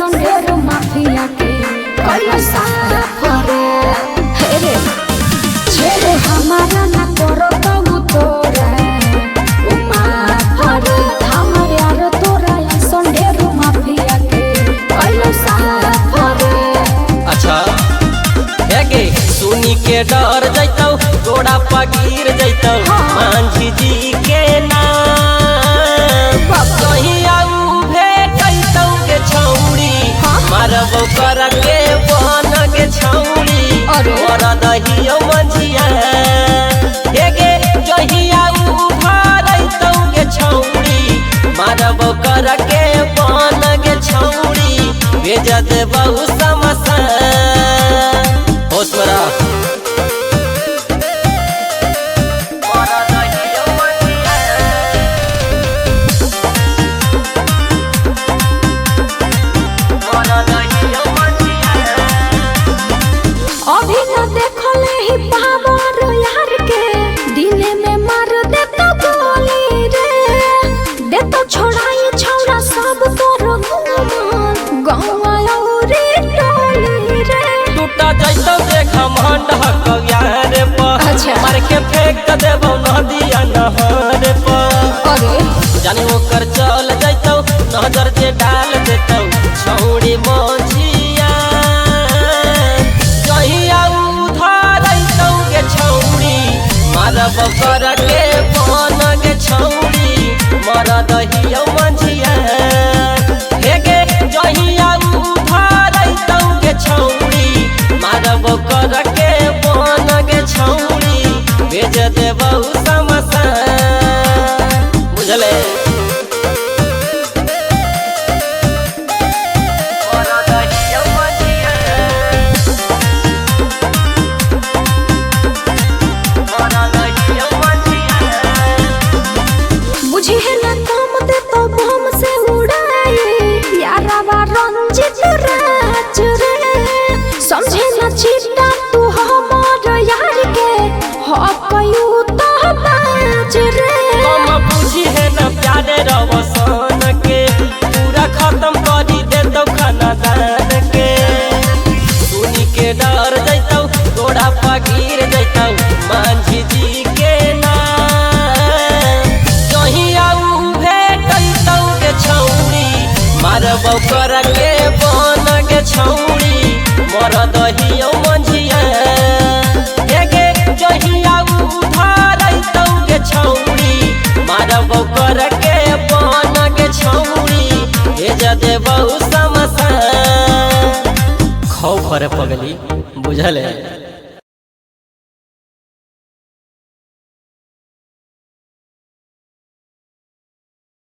संडेर mafia के कइला साफ रे हे रे छेड़े हमारा ना करो तू तोरा ओ माफ रे हमर यार तोरा संडेर माफिया के कइला साफ रे। अच्छा हेगे सुनी के डर जैतौ गोड़ा पगिर जैतौ मांझी जी के नाम कहीं आऊ भेटैतौ के छौड़ी मारबो कर के बन के छौड़ी और दहियो मंझिया हेगे जही आऊ भरैतौ के छौड़ी मारबो कर के बन के छौड़ी भेज देबौ समसान होश में रह। अभी न देखले ही पावर यार के दिने में मार दे तो गोली रे दे तो छोड़ाई छौड़ा सब तोर गौवा औरी टोली रे टूटा जैतो देख मंड हकौ यार पर अच्छा। मार के फेंक देबौ नदिया नहर पर अरे जाने ओकर चल जैतो नजर जे डाल देतौ छौड़ी मंझिया कहीं आऊ धरैतौ के छौड़ी मारबो कर के बन के छौड़ी मर दहियो मंझिया हेगे जही आऊ धरैतौ के छौड़ी मारबो कर के बन के छौड़ी भेज देबौ समसान बुझले। बुझी है ना काम दे तो बम से उड़ाई यारावा रंजित राज रे समझे ना चिट्टा तू हमर यार के हो कयू तो बाज रे कम बुझी है न प्यारे रवसन के पूरा खत्म करी देतौ खानदान के सुनी के डर जैतौ गोड़ा पगिर जैतौ मांझी जी के नाम जही आऊ भेटैतौ के छौड़ी मारबौ कर के बन के छौड़ी मर दहियो मंझिया हेगे जही आऊ धरैतौ के छौड़ी मारबौ कर के बन के छौड़ी भेज देबौ समसान खौ भरे पगली बुझले।